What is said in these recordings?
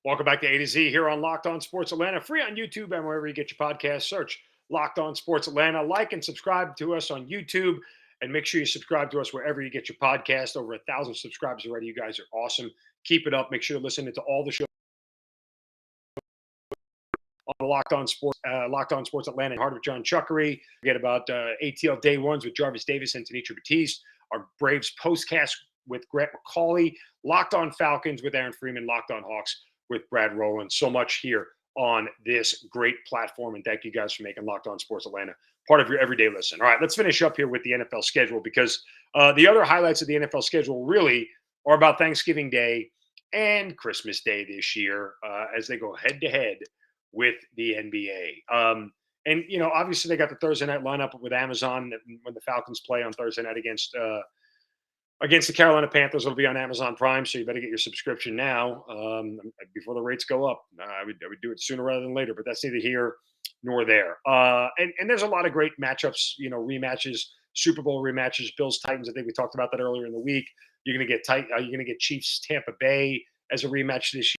Welcome back to A to Z here on Locked On Sports Atlanta, free on YouTube and wherever you get your podcast. Search Locked On Sports Atlanta. Like and subscribe to us on YouTube, and make sure you subscribe to us wherever you get your podcast. Over 1,000 subscribers already. You guys are awesome. Keep it up. Make sure you're listening to all the shows on Locked On Sports Atlanta, and Heart of John Chuckery. Forget about ATL Day Ones with Jarvis Davis and Tanisha Batiste. Our Braves postcast with Grant McCauley. Locked On Falcons with Aaron Freeman. Locked On Hawks with Brad Rowland. So much here on this great platform. And thank you guys for making Locked On Sports Atlanta part of your everyday listen. All right, let's finish up here with the NFL schedule, because the other highlights of the NFL schedule really are about Thanksgiving Day and Christmas Day this year, as they go head to head with the NBA. And, obviously they got the Thursday night lineup with Amazon when the Falcons play on Thursday night against the Carolina Panthers. It'll be on Amazon Prime, so you better get your subscription now, before the rates go up. I would do it sooner rather than later, but that's neither here nor there. And there's a lot of great matchups, rematches, Super Bowl rematches, Bills Titans. I think we talked about that earlier in the week. You're going to get You're going to get Chiefs Tampa Bay as a rematch this year.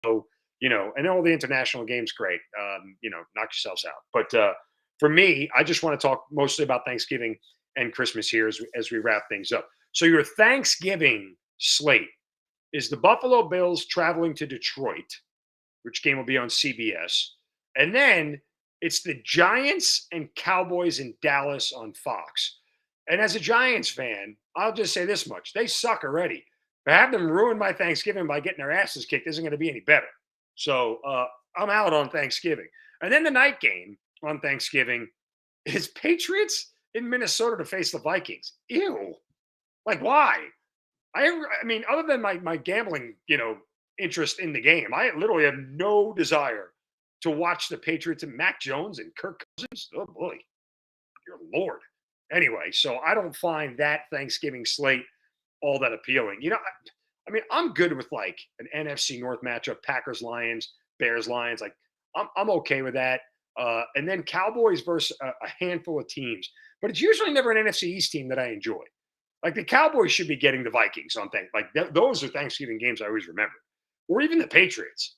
So, and all the international games, great. Knock yourselves out. But for me, I just want to talk mostly about Thanksgiving and Christmas here as we wrap things up. So your Thanksgiving slate is the Buffalo Bills traveling to Detroit, which game will be on CBS. And then it's the Giants and Cowboys in Dallas on Fox. And as a Giants fan, I'll just say this much. They suck already. To have them ruin my Thanksgiving by getting their asses kicked isn't going to be any better. So I'm out on Thanksgiving. And then the night game on Thanksgiving is Patriots in Minnesota to face the Vikings. Ew. Like, why? I mean, other than my gambling, interest in the game, I literally have no desire to watch the Patriots and Mac Jones and Kirk Cousins. Oh boy, dear Lord. Anyway, so I don't find that Thanksgiving slate all that appealing. I mean, I'm good with like an NFC North matchup, Packers Lions, Bears Lions. Like, I'm okay with that. And then Cowboys versus a handful of teams, but it's usually never an NFC East team that I enjoy. Like the Cowboys should be getting the Vikings on things like those are Thanksgiving games I always remember, or even the Patriots.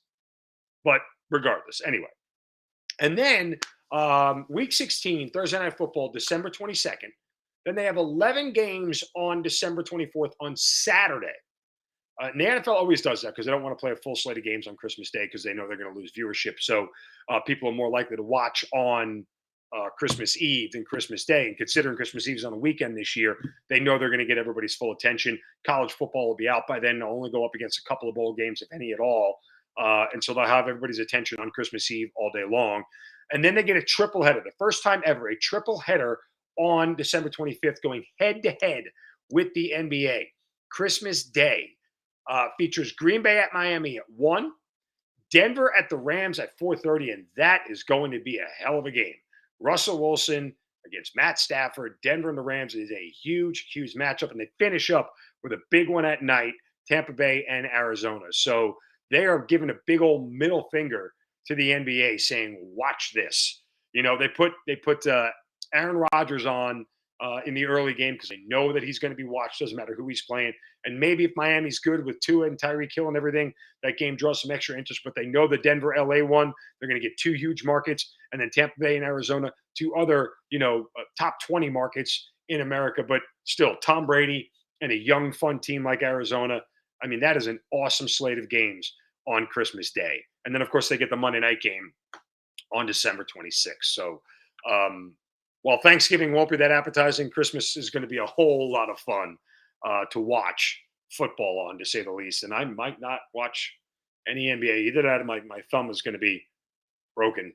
But regardless, anyway. And then week 16, Thursday Night Football, December 22nd. Then they have 11 games on December 24th on Saturday. And the NFL always does that because they don't want to play a full slate of games on Christmas Day because they know they're going to lose viewership. So people are more likely to watch on Christmas Eve than Christmas Day. And considering Christmas Eve is on the weekend this year, they know they're going to get everybody's full attention. College football will be out by then. They'll only go up against a couple of bowl games, if any at all. And so they'll have everybody's attention on Christmas Eve all day long. And then they get a triple header, the first time ever, a triple header on December 25th, going head to head with the NBA. Christmas Day features Green Bay at Miami at 1, Denver at the Rams at 4:30, and that is going to be a hell of a game. Russell Wilson against Matt Stafford. Denver and the Rams is a huge, huge matchup, and they finish up with a big one at night, Tampa Bay and Arizona. So they are giving a big old middle finger to the NBA, saying, "Watch this." They put Aaron Rodgers on in the early game because they know that he's going to be watched. Doesn't matter who he's playing. And maybe if Miami's good with Tua and Tyreek Hill and everything, that game draws some extra interest. But they know the Denver LA one, they're going to get two huge markets, and then Tampa Bay and Arizona, two other top 20 markets in America. But still, Tom Brady and a young, fun team like Arizona. I mean, that is an awesome slate of games on Christmas Day. And then, of course, they get the Monday night game on December 26th. So, while Thanksgiving won't be that appetizing, Christmas is going to be a whole lot of fun to watch football on, to say the least. And I might not watch any NBA. Either that, or my thumb is going to be broken.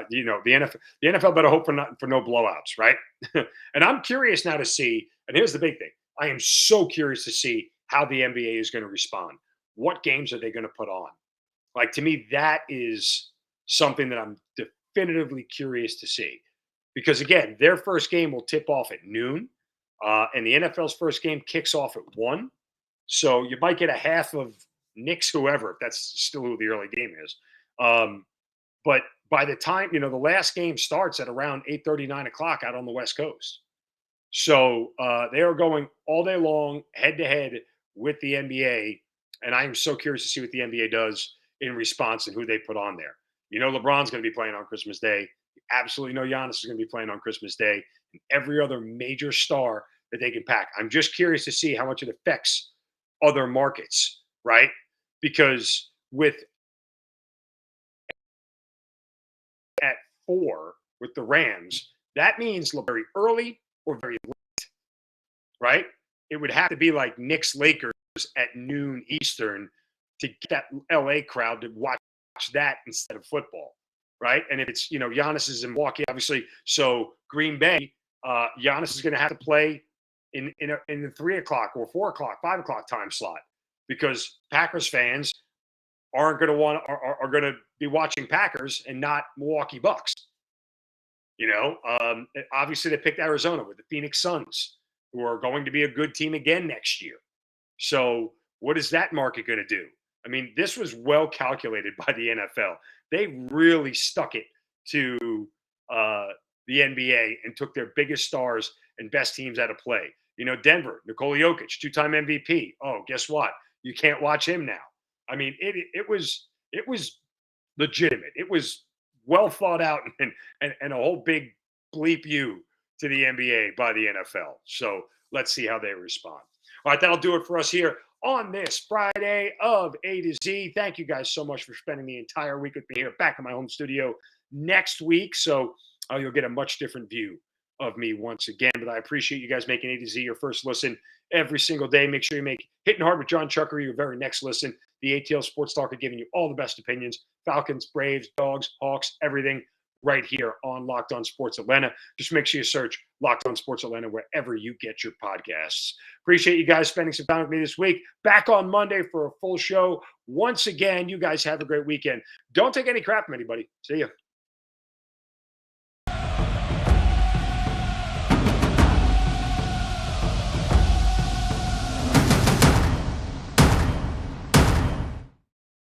The NFL better hope for no blowouts, right? And I'm curious now to see. And here's the big thing: I am so curious to see how the NBA is going to respond. What games are they going to put on? Like, to me, that is something that I'm definitively curious to see. Because again, their first game will tip off at noon, and the NFL's first game kicks off at 1. So you might get a half of Knicks, whoever, if that's still who the early game is. But by the time, the last game starts at around 8:30, 9 o'clock out on the West Coast. So they are going all day long, head to head with the NBA. And I am so curious to see what the NBA does in response and who they put on there. You know, LeBron's going to be playing on Christmas Day. You absolutely know Giannis is going to be playing on Christmas Day, and every other major star that they can pack. I'm just curious to see how much it affects other markets, right? Because with at 4 with the Rams, that means very early or very late, right? It would have to be like Knicks Lakers at noon Eastern to get that LA crowd to watch that instead of football, right? And if it's, Giannis is in Milwaukee, obviously, so Green Bay, Giannis is going to have to play in the 3 o'clock or 4 o'clock, 5 o'clock time slot because Packers fans aren't going to want are going to be watching Packers and not Milwaukee Bucks. Obviously they picked Arizona with the Phoenix Suns, who are going to be a good team again next year. So what is that market going to do? I mean, this was well calculated by the NFL. They really stuck it to the NBA and took their biggest stars and best teams out of play. Denver, Nikola Jokic, 2-time MVP. Oh, guess what? You can't watch him now. I mean, it was legitimate. It was well thought out and a whole big bleep you to the NBA by the NFL. So let's see how they respond. All right, that'll do it for us here on this Friday of A to Z. Thank you guys so much for spending the entire week with me here back in my home studio next week. So you'll get a much different view of me once again. But I appreciate you guys making A to Z your first listen every single day. Make sure you make Hitting Hard with John Chuckery your very next listen. The ATL Sports Talk are giving you all the best opinions. Falcons, Braves, Dogs, Hawks, everything right here on Locked On Sports Atlanta. Just make sure you search Locked On Sports Atlanta wherever you get your podcasts. Appreciate you guys spending some time with me this week. Back on Monday for a full show. Once again, you guys have a great weekend. Don't take any crap from anybody. See ya.